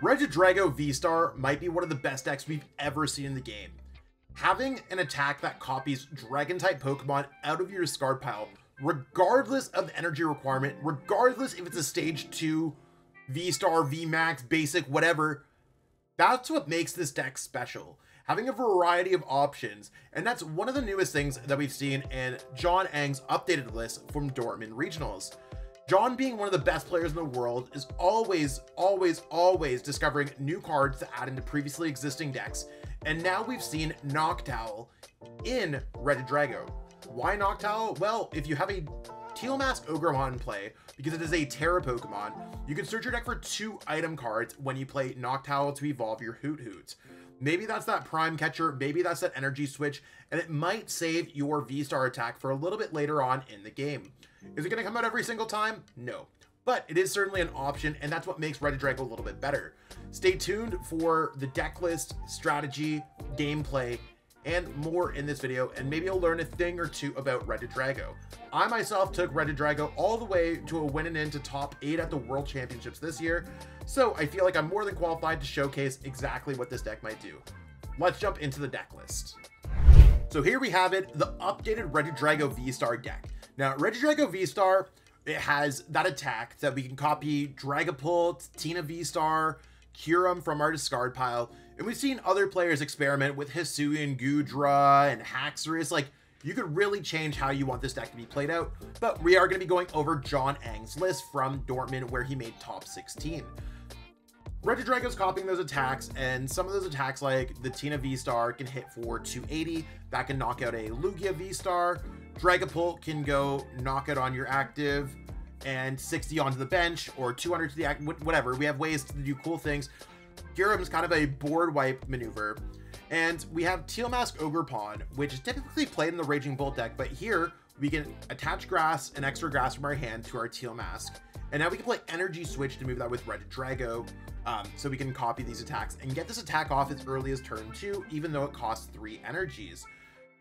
Regidrago V-Star might be one of the best decks we've ever seen in the game. Having an attack that copies Dragon-type Pokemon out of your discard pile, regardless of the energy requirement, regardless if it's a Stage 2, V-Star, V-Max, Basic, whatever, that's what makes this deck special. Having a variety of options, and that's one of the newest things that we've seen in John Eng's updated list from Dortmund Regionals. John, being one of the best players in the world, is always discovering new cards to add into previously existing decks, and now we've seen Noctowl in Regidrago. Why Noctowl? Well, if you have a Teal Mask Ogremon in play, because it is a Terra Pokemon, you can search your deck for 2 item cards when you play Noctowl to evolve your Hoot. Maybe that's that Prime Catcher, maybe that's that Energy Switch, and it might save your V-Star attack for a little bit later on in the game. Is it going to come out every single time? No. But it is certainly an option, and that's what makes Regidrago a little bit better. Stay tuned for the deck list, strategy, gameplay, and more in this video, and maybe you'll learn a thing or two about Regidrago. I myself took Regidrago all the way to a win and into top 8 at the World Championships this year, so I feel like I'm more than qualified to showcase exactly what this deck might do. Let's jump into the deck list. So here we have it, the updated Regidrago V-Star deck. Now, Regidrago V-Star, it has that attack that we can copy Dragapult, Tina V-Star, Kyurem from our discard pile, and we've seen other players experiment with Hisuian, Goodra, and Haxorus. Like, you could really change how you want this deck to be played out, but we are going to be going over John Eng's list from Dortmund, where he made top 16. Regidrago's copying those attacks, and some of those attacks, like the Tina V-Star, can hit for 280. That can knock out a Lugia V-Star. Dragapult can go knock it on your active and 60 onto the bench, or 200 to the active, whatever. We have ways to do cool things. Kyurem's kind of a board wipe maneuver. And we have Teal Mask Ogerpon, which is typically played in the Raging Bolt deck, but here we can attach grass and extra grass from our hand to our Teal Mask. And now we can play Energy Switch to move that with Regidrago, so we can copy these attacks and get this attack off as early as turn 2, even though it costs 3 energies.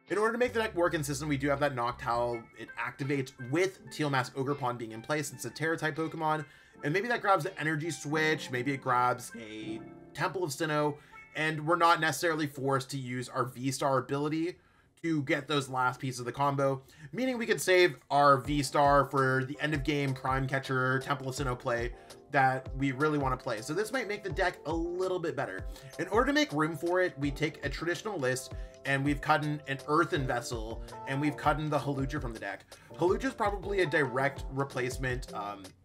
In order to make the deck more consistent, we do have that Noctowl. It activates with Teal Mask Ogerpon being in place. It's a Terra-type Pokemon, and maybe that grabs the Energy Switch, maybe it grabs a Temple of Sinnoh, and we're not necessarily forced to use our V-Star ability to get those last pieces of the combo, meaning we could save our V-Star for the end of game Prime Catcher, Temple of Sinnoh play that we really want to play. So this might make the deck a little bit better. In order to make room for it, we take a traditional list and we've cut in an Earthen Vessel, and we've cut in the Hawlucha from the deck. Hawlucha is probably a direct replacement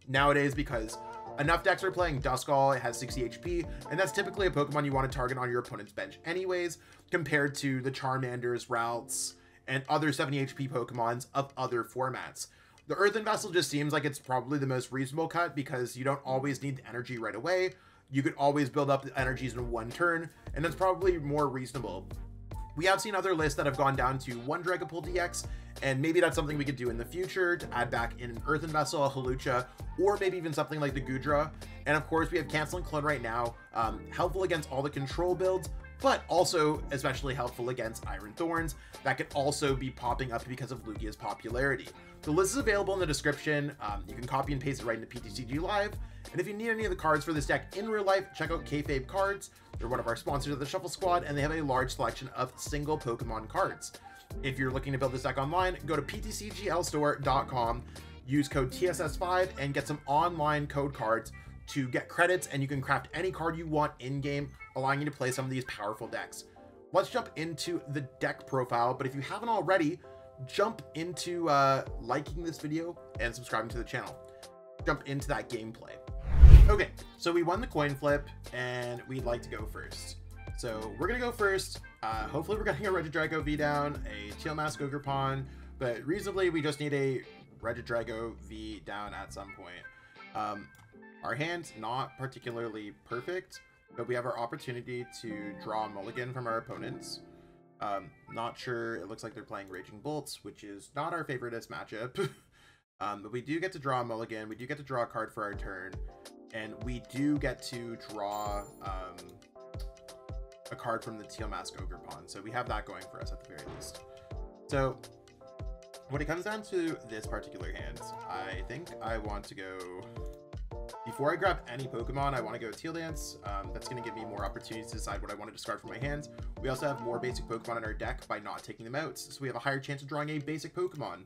nowadays, because enough decks are playing Duskull, it has 60 HP, and that's typically a Pokemon you want to target on your opponent's bench anyways, compared to the Charmanders, Ralts, and other 70 HP Pokemons of other formats. The Earthen Vessel just seems like it's probably the most reasonable cut, because you don't always need the energy right away. You could always build up the energies in one turn, and that's probably more reasonable. We have seen other lists that have gone down to 1 Dragapult DX, and maybe that's something we could do in the future to add back in an Earthen Vessel, a Hawlucha, or maybe even something like the Goodra. And of course, we have Cancel and Clone right now, helpful against all the control builds, but also especially helpful against Iron Thorns. That could also be popping up because of Lugia's popularity. The list is available in the description. You can copy and paste it right into PTCG Live. And if you need any of the cards for this deck in real life, check out Kayfabe Cards. They're one of our sponsors of the Shuffle Squad, and they have a large selection of single Pokemon cards. If you're looking to build this deck online, go to ptcglstore.com, use code TSS5, and get some online code cards to get credits, and you can craft any card you want in-game, allowing you to play some of these powerful decks. Let's jump into the deck profile, but if you haven't already, jump into liking this video and subscribing to the channel. Jump into that gameplay. Okay, so we won the coin flip, and we'd like to go first. So we're gonna go first. Hopefully we're getting a Regidrago V down, a Teal Mask Ogerpon, but reasonably we just need a Regidrago V down at some point. Our hand's not particularly perfect, but we have our opportunity to draw a mulligan from our opponents. Not sure, it looks like they're playing Raging Bolts, which is not our favoriteest matchup. But we do get to draw a mulligan, we do get to draw a card for our turn, and we do get to draw a card from the Teal Mask Ogerpon, so we have that going for us at the very least. So when it comes down to this particular hand, I think I want to go Before I grab any Pokemon, I want to go Teal Dance. That's going to give me more opportunities to decide what I want to discard from my hands. We also have more basic Pokemon in our deck by not taking them out, so we have a higher chance of drawing a basic Pokemon.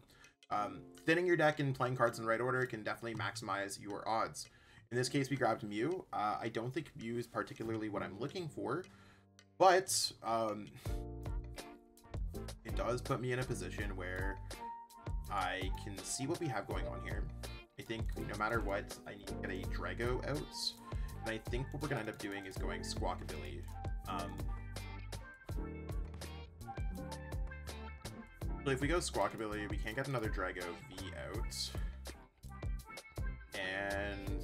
Thinning your deck and playing cards in the right order can definitely maximize your odds. In this case, we grabbed Mew. I don't think Mew is particularly what I'm looking for, but it does put me in a position where I can see what we have going on here. I think no matter what, I need to get a Drago out, and I think what we're going to end up doing is going Squawkabilly. So if we go Squawkabilly, we can't get another Drago V out, and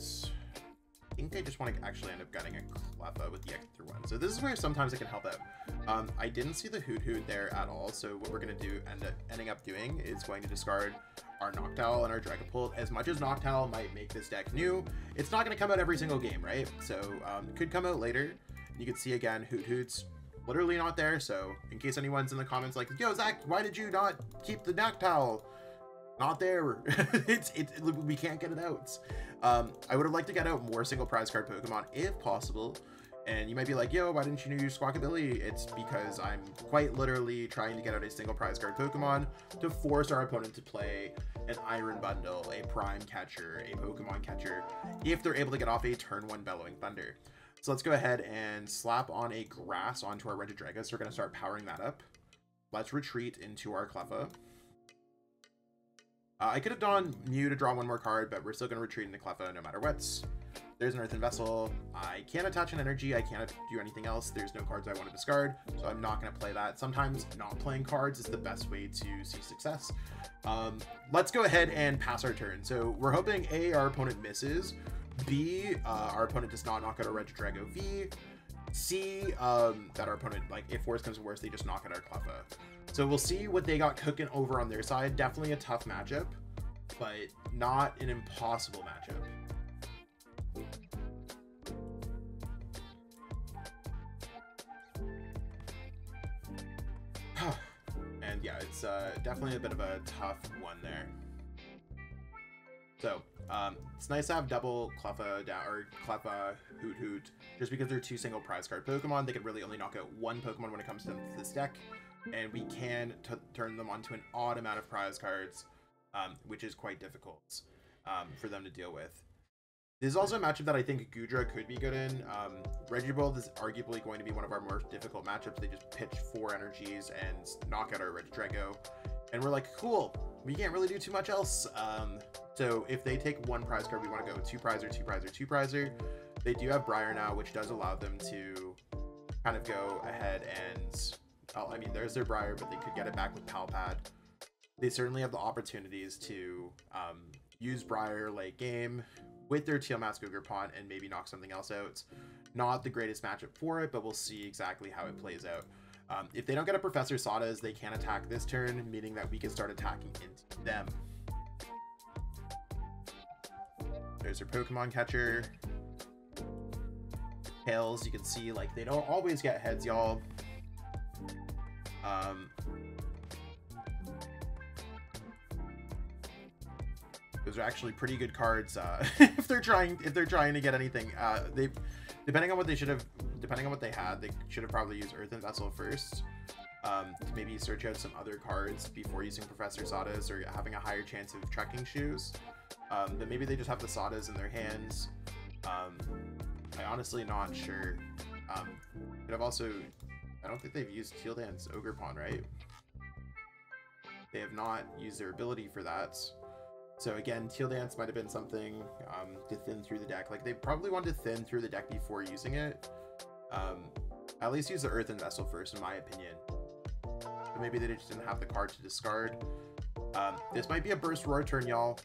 I think I just want to actually end up getting a Cleffa with the extra one. So this is where sometimes it can help out. I didn't see the Hoot there at all, so what we're going to do, ending up doing, is going to discard our Noctowl and our Dragapult. As much as Noctowl might make this deck new, it's not going to come out every single game, right? So it could come out later. You can see again, Hoot's literally not there, so in case anyone's in the comments like, yo, Zach, why did you not keep the Noctowl? Not there. We can't get it out. I would have liked to get out more single prize card Pokemon if possible. And you might be like, yo, why didn't you use Squawkabilly? It's because I'm quite literally trying to get out a single prize card Pokemon to force our opponent to play an Iron Bundle, a Prime Catcher, a Pokemon Catcher, if they're able to get off a turn 1 Bellowing Thunder. So let's go ahead and slap on a Grass onto our Regidrago. So we're going to start powering that up. Let's retreat into our Cleffa. I could have done Mew to draw one more card, but we're still going to retreat into Cleffa no matter what. There's an Earthen Vessel. I can't attach an energy. I can't do anything else. There's no cards I want to discard, so I'm not going to play that. Sometimes not playing cards is the best way to see success. Let's go ahead and pass our turn. So we're hoping A, our opponent misses. B, our opponent does not knock out our Regidrago V. C, that our opponent, like, if worse comes to worse, they just knock out our Cleffa. So we'll see what they got cooking over on their side. Definitely a tough matchup, but not an impossible matchup. And yeah, it's definitely a bit of a tough one there. So it's nice to have double Cleffa down, or Cleffa Hoot, just because they're two single prize card Pokemon. They can really only knock out one Pokemon when it comes to this deck, and we can turn them onto an odd amount of prize cards, which is quite difficult for them to deal with. This is also a matchup that I think Goodra could be good in. Regibolt is arguably going to be one of our more difficult matchups. They just pitch 4 energies and knock out our Regidrago. And we're like, cool, we can't really do too much else. So if they take one prize card, we want to go 2 prizer, 2 prizer, 2 prizer. They do have Briar now, which does allow them to kind of go ahead and... I mean, there's their Briar, but they could get it back with Palpad. They certainly have the opportunities to use Briar late game with their Teal Mask Ogerpon and maybe knock something else out. Not the greatest matchup for it, but we'll see exactly how it plays out. If they don't get a Professor Sadas, they can attack this turn, meaning that we can start attacking into them. There's their Pokemon Catcher. Tails, you can see, like, they don't always get heads, y'all. Those are actually pretty good cards if they're trying to get anything. Depending on what they had, they should have probably used Earthen Vessel first to maybe search out some other cards before using Professor Sadas or having a higher chance of Trekking Shoes. But maybe they just have the Sadas in their hands. I honestly not sure. Could have also, I don't think they've used Teal Dance Ogerpon, right? They have not used their ability for that. So again, Teal Dance might have been something to thin through the deck. Like, they probably wanted to thin through the deck before using it. At least use the Earthen Vessel first, in my opinion. But maybe they just didn't have the card to discard. This might be a Burst Roar turn, y'all.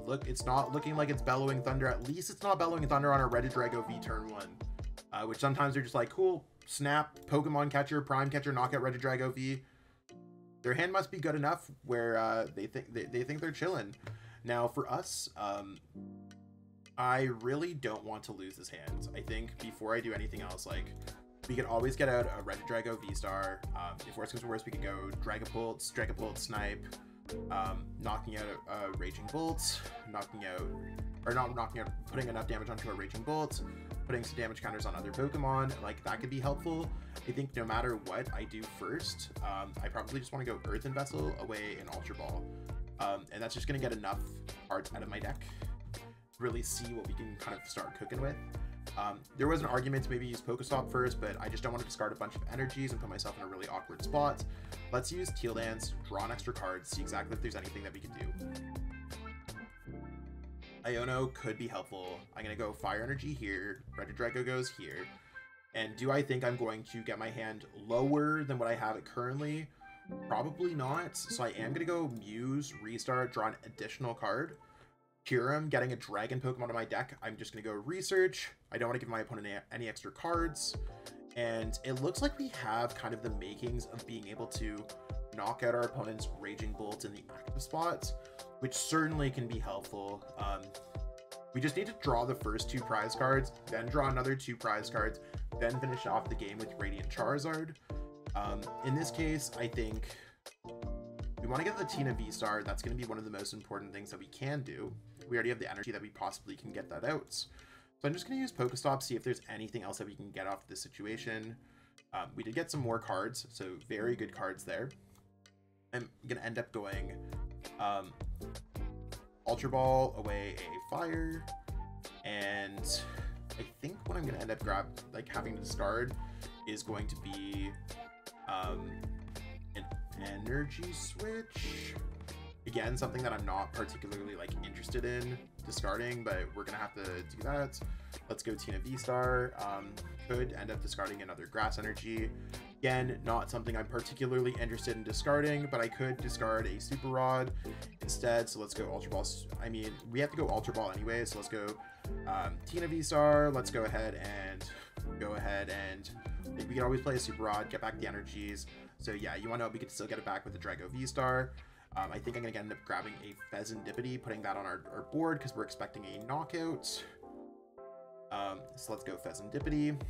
Look, it's not looking like it's Bellowing Thunder. At least it's not Bellowing Thunder on our Regidrago V turn 1. Which sometimes they're just like, cool, snap, Pokemon Catcher, Prime Catcher, knockout Regidrago V. Their hand must be good enough where they think they're chilling. Now for us, I really don't want to lose this hand. I think before I do anything else, like, we can always get out a Regidrago V-Star. If worse comes to worse, we can go Dragapult, Snipe, knocking out a Raging Bolt, knocking out or not knocking out, putting enough damage onto a Raging Bolt, putting some damage counters on other Pokemon, like that could be helpful. I think no matter what I do first, I probably just want to go Earthen Vessel away in Ultra Ball. And that's just going to get enough cards out of my deck to really see what we can kind of start cooking with. There was an argument to maybe use Pokestop first, but I just don't want to discard a bunch of energies and put myself in a really awkward spot. Let's use Teal Dance, draw an extra card, see exactly if there's anything that we can do. Iono could be helpful. I'm going to go Fire Energy here, Regidrago goes here. And do I think I'm going to get my hand lower than what I have it currently? Probably not. So I am going to go Muse, Restart, draw an additional card. Kyurem, getting a Dragon Pokemon on my deck. I'm just going to go Research. I don't want to give my opponent any extra cards. And it looks like we have kind of the makings of being able to knock out our opponent's Raging Bolt in the active spots, which certainly can be helpful. We just need to draw the first 2 prize cards, then draw another 2 prize cards, then finish off the game with Radiant Charizard. In this case, I think we want to get the Tina V-Star. That's going to be one of the most important things that we can do. We already have the energy that we possibly can get that out. So I'm just going to use Pokestop, see if there's anything else that we can get off this situation. We did get some more cards, so very good cards there. I'm going to end up going Ultra Ball away a Fire, and I think what I'm going to end up having to discard is going to be an Energy Switch. Again, something that I'm not particularly interested in discarding, but we're gonna have to do that. Let's go Tina V-Star. Could end up discarding another Grass Energy. Again, not something I'm particularly interested in discarding, but I could discard a Super Rod instead. So let's go Ultra Ball. I mean, we have to go Ultra Ball anyway, so let's go Tina V-Star. Let's go ahead and we can always play a Super Rod, get back the energies. So yeah, you want to know we could still get it back with the Drago V-Star. I think I'm going to end up grabbing a Fezandipity, putting that on our board because we're expecting a knockout. So let's go Fezandipity.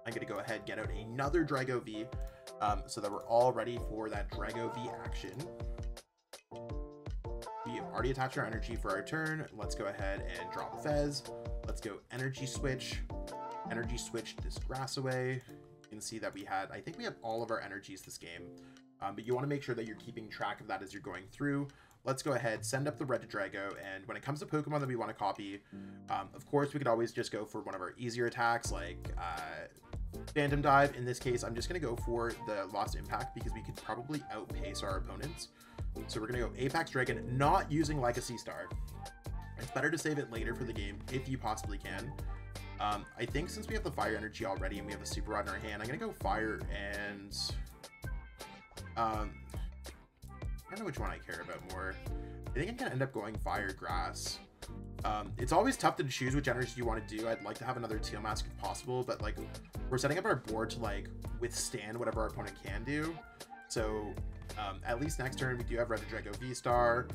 I'm going to go ahead and get out another Drago V so that we're all ready for that Drago V action. We have already attached our energy for our turn. Let's go ahead and drop Fez. Let's go Energy Switch. Energy Switch this Grass away. You can see that I think we have all of our energies this game. But you want to make sure that you're keeping track of that as you're going through. Let's go ahead, send up the Regidrago, and when it comes to Pokemon that we want to copy, of course, we could always just go for one of our easier attacks, like Phantom Dive. In this case, I'm just going to go for the Lost Impact because we could probably outpace our opponents. So we're going to go Apex Dragon, not using Legacy Star. It's better to save it later for the game, if you possibly can. I think since we have the Fire Energy already and we have a Super Rod in our hand, I'm going to go Fire and... I don't know which one I care about more. I think I'm going to end up going Fire Grass. It's always tough to choose which energy you want to do. I'd like to have another Teal Mask if possible, but we're setting up our board to withstand whatever our opponent can do. So at least next turn we do have Regidrago V-Star,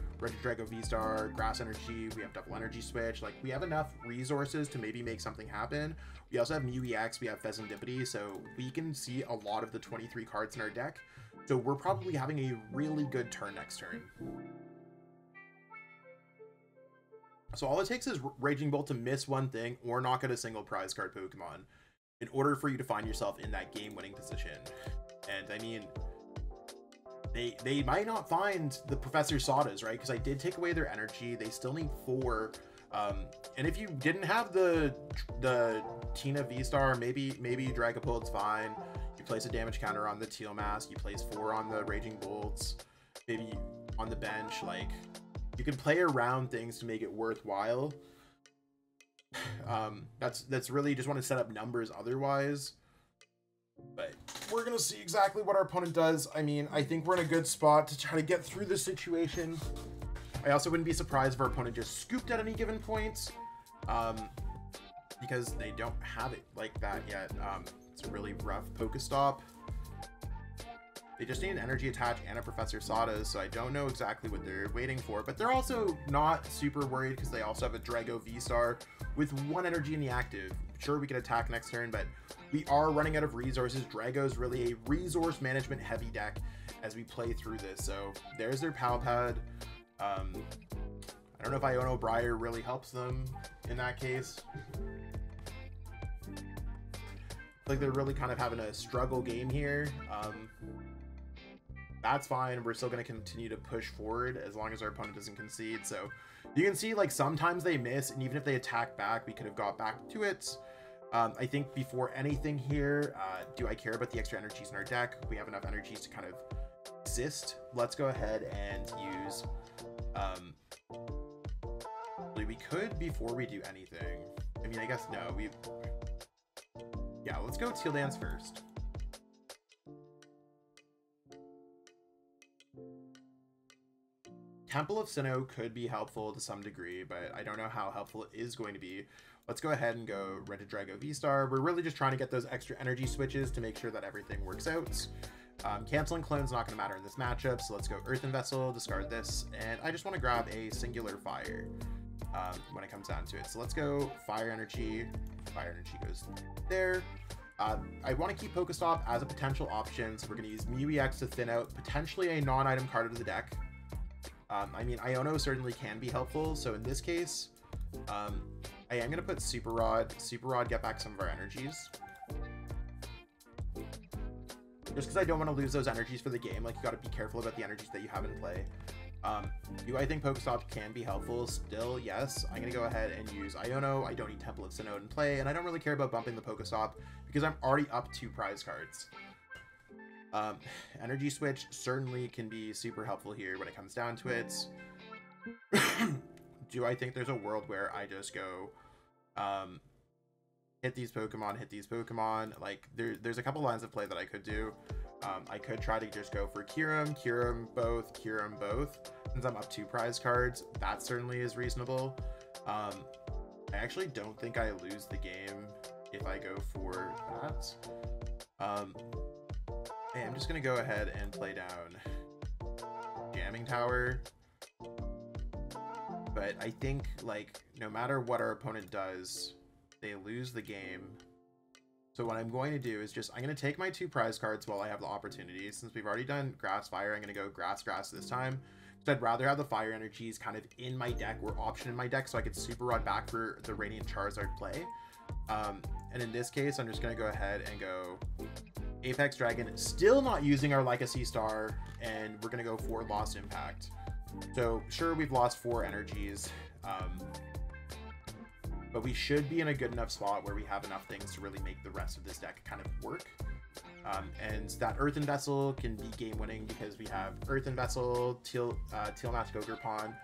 Grass Energy, we have double Energy Switch. We have enough resources to maybe make something happen. We also have Mew EX, we have Fezandipity, so we can see a lot of the 23 cards in our deck. So we're probably having a really good turn next turn. So all it takes is Raging Bolt to miss one thing or knock out a single prize card Pokemon in order for you to find yourself in that game-winning position. And I mean, they might not find the Professor Sodas, right? Because I did take away their energy. They still need 4. And if you didn't have the Tina V-Star, maybe Dragapult's fine. You place a damage counter on the Teal Mask, you place 4 on the Raging Bolts, maybe on the bench. You can play around things to make it worthwhile. That's really just want to set up numbers otherwise. But we're gonna see exactly what our opponent does. I mean, I think we're in a good spot to try to get through this situation. I also wouldn't be surprised if our opponent just scooped at any given point, because they don't have it like that yet. It's a really rough Pokestop. They just need an Energy Attach and a Professor Sodas, so I don't know exactly what they're waiting for, but they're also not super worried because they also have a Drago V-Star with 1 energy in the active. Sure, we can attack next turn, but we are running out of resources. Drago is really a resource management heavy deck as we play through this. So there's their Palpad. I don't I don't know if Iono Briar really helps them in that case. Like they're really kind of having a struggle game here. That's fine. We're still going to continue to push forward as long as our opponent doesn't concede. So you can see like sometimes they miss, and even if they attack back, we could have got back to it. I think before anything here, do I care about the extra energies in our deck? We have enough energies to kind of exist. Let's go ahead and use we could before we do anything. I mean, I guess no, yeah, let's go Teal Dance first. Temple of Sinnoh could be helpful to some degree, but I don't know how helpful it is going to be. Let's go ahead and go Regidrago V-Star. We're really just trying to get those extra energy switches to make sure that everything works out. Canceling Clone's not going to matter in this matchup, so let's go Earthen Vessel, discard this, and I just want to grab a singular fire when it comes down to it. So let's go Fire Energy. Fire Energy goes there. I want to keep Pokestop as a potential option, so we're going to use Mew EX to thin out potentially a non-item card of the deck. I mean, Iono certainly can be helpful, so in this case, I am going to put Super Rod. Super Rod, get back some of our energies. Just because I don't want to lose those energies for the game, like, you got to be careful about the energies that you have in play. Do I think Pokestop can be helpful? Still, yes. I'm going to go ahead and use Iono. I don't need Temple of Sinnoh in play, and I don't really care about bumping the Pokestop because I'm already up 2 prize cards. Energy Switch certainly can be super helpful here when it comes down to it. Do I think there's a world where I just go hit these Pokemon? Like, there's a couple lines of play that I could do. I could try to just go for Kyurem both. Since I'm up 2 prize cards, that certainly is reasonable. I actually don't think I lose the game if I go for that. Hey, I'm just gonna go ahead and play down Jamming Tower. But I think, like, no matter what our opponent does, they lose the game. So what I'm going to do is I'm going to take my 2 prize cards while I have the opportunity. Since we've already done Grass Fire, I'm going to go Grass this time. So I'd rather have the Fire energies kind of in my deck, or option in my deck, so I could Super Rod back for the Radiant Charizard play. And in this case, I'm just going to go ahead and go Apex Dragon, still not using our Legacy Star, and we're going to go for Lost Impact. So sure, we've lost 4 energies, but we should be in a good enough spot where we have enough things to really make the rest of this deck kind of work. And that Earthen Vessel can be game winning because we have Earthen Vessel, Teal Mask Ogerpon,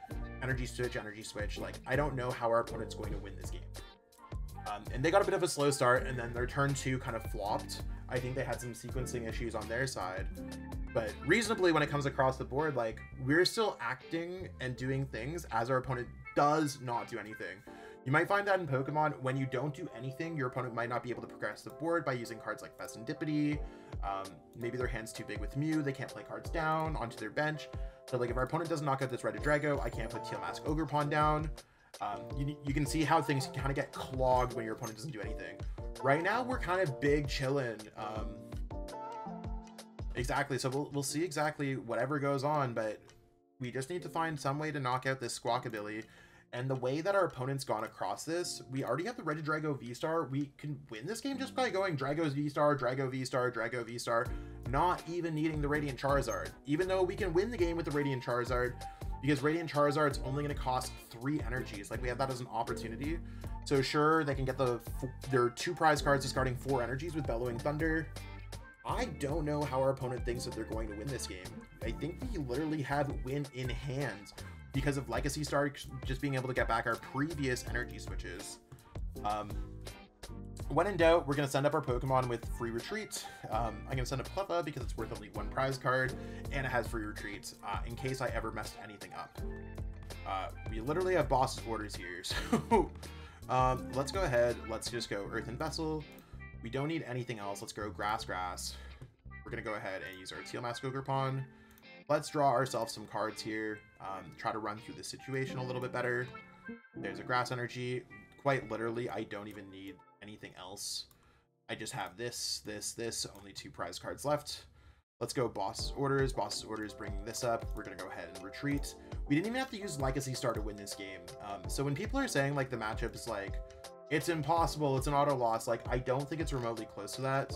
Energy Switch. Like, I don't know how our opponent's going to win this game. And they got a bit of a slow start, and then their turn 2 kind of flopped. I think they had some sequencing issues on their side. But reasonably, when it comes across the board, like, we're still acting and doing things as our opponent does not do anything. You might find that in Pokemon, when you don't do anything, your opponent might not be able to progress the board by using cards like Fessendipity. Maybe their hand's too big with Mew, they can't play cards down onto their bench. So, like, if our opponent doesn't knock out this Regidrago, I can't put Teal Mask Ogerpon down. You can see how things kind of get clogged when your opponent doesn't do anything. Right now, we're kind of big chillin'. Exactly, so we'll see exactly whatever goes on, but we just need to find some way to knock out this Squawkabilly. And the way that our opponent's gone across this, we already have the Regidrago V-Star. We can win this game just by going Drago's V-Star, Drago V-Star, Drago V-Star, not even needing the Radiant Charizard. Even though we can win the game with the Radiant Charizard, because Radiant Charizard's only going to cost 3 energies. Like, we have that as an opportunity. So sure, they can get their 2 prize cards discarding 4 energies with Bellowing Thunder. I don't know how our opponent thinks that they're going to win this game. I think we literally have win in hand because of Legacy Star just being able to get back our previous energy switches. When in doubt, we're going to send up our Pokemon with Free Retreat. I'm going to send up Cleffa because it's worth only 1 prize card, and it has Free Retreat in case I ever messed anything up. We literally have boss's orders here, so let's go ahead. Let's just go Earthen Vessel. We don't need anything else. Let's go Grass. We're going to go ahead and use our Teal Mask Ogerpon. Let's draw ourselves some cards here. Try to run through the situation a little bit better. There's a Grass Energy. Quite literally, I don't even need anything else. I just have this, only 2 prize cards left. Let's go boss's orders. Boss's orders bringing this up. We're going to go ahead and retreat. We didn't even have to use Legacy Star to win this game. So when people are saying like the matchup is like, it's impossible, it's an auto loss, like I don't think it's remotely close to that.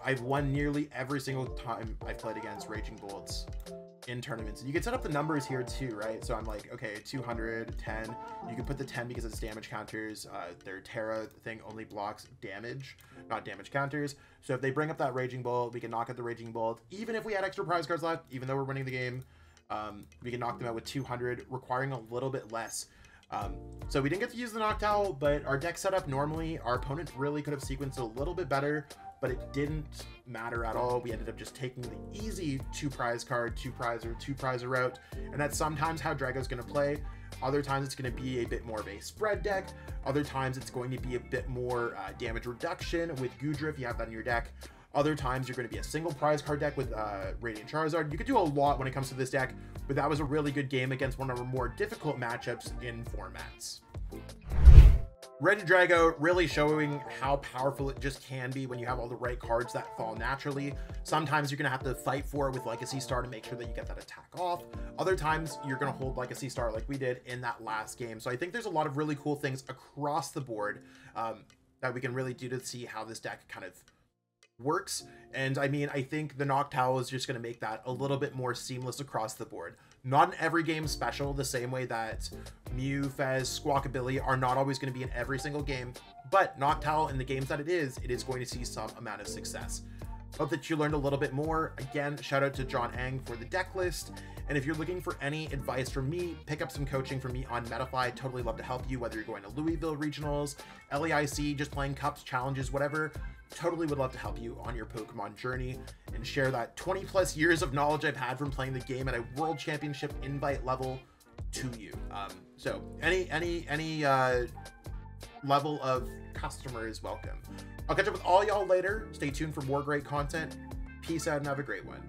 I've won nearly every single time I've played against Raging Bolts in tournaments. And you can set up the numbers here too, right? So I'm like, okay, 200, 10. You can put the 10 because it's damage counters. Their Terra thing only blocks damage, not damage counters. So if they bring up that Raging Bolt, we can knock out the Raging Bolt. Even if we had extra prize cards left, even though we're winning the game, we can knock them out with 200, requiring a little bit less. So we didn't get to use the Noctowl, but our deck setup normally, our opponent really could have sequenced a little bit better, but it didn't matter at all. We ended up just taking the easy 2 prize card, 2 prizer route, and that's sometimes how Drago's going to play. Other times it's going to be a bit more of a spread deck. Other times it's going to be a bit more damage reduction with Goodra if you have that in your deck. Other times you're going to be a single prize card deck with Radiant Charizard. You could do a lot when it comes to this deck, but that was a really good game against one of our more difficult matchups in formats. Regidrago really showing how powerful it just can be when you have all the right cards that fall naturally. Sometimes you're going to have to fight for it with Legacy Star to make sure that you get that attack off. Other times you're going to hold Legacy Star like we did in that last game. So I think there's a lot of really cool things across the board that we can really do to see how this deck kind of works. And I mean, I think the Noctowl is just going to make that a little bit more seamless across the board. Not in every game special, the same way that Mew, Fez, Squawkabilly are not always going to be in every single game, but Noctowl in the games that it is going to see some amount of success. Hope that you learned a little bit more. Again, shout out to John Ang for the deck list. And if you're looking for any advice from me, pick up some coaching from me on Metafy. Totally love to help you, whether you're going to Louisville Regionals, LEIC, just playing cups, challenges, whatever. Totally would love to help you on your Pokemon journey and share that 20 plus years of knowledge I've had from playing the game at a World Championship invite level to you. So any level of customer is welcome. I'll catch up with all y'all later. Stay tuned for more great content. Peace out and have a great one.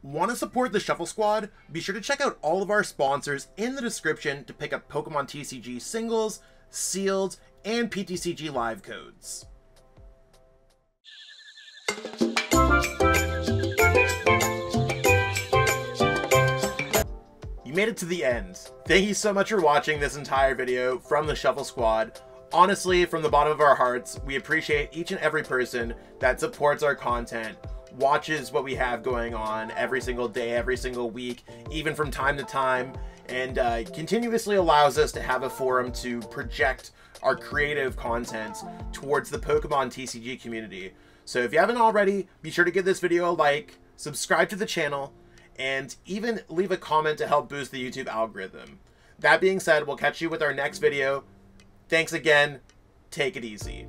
Want to support the Shuffle Squad? Be sure to check out all of our sponsors in the description to pick up Pokemon TCG singles, sealed, and PTCG live codes. You made it to the end. Thank you so much for watching this entire video from the Shuffle Squad. Honestly, from the bottom of our hearts, we appreciate each and every person that supports our content, watches what we have going on every single day, every single week, even from time to time, and continuously allows us to have a forum to project our creative content towards the Pokemon TCG community. So if you haven't already, be sure to give this video a like, subscribe to the channel, and even leave a comment to help boost the YouTube algorithm. That being said, we'll catch you with our next video. Thanks again. Take it easy.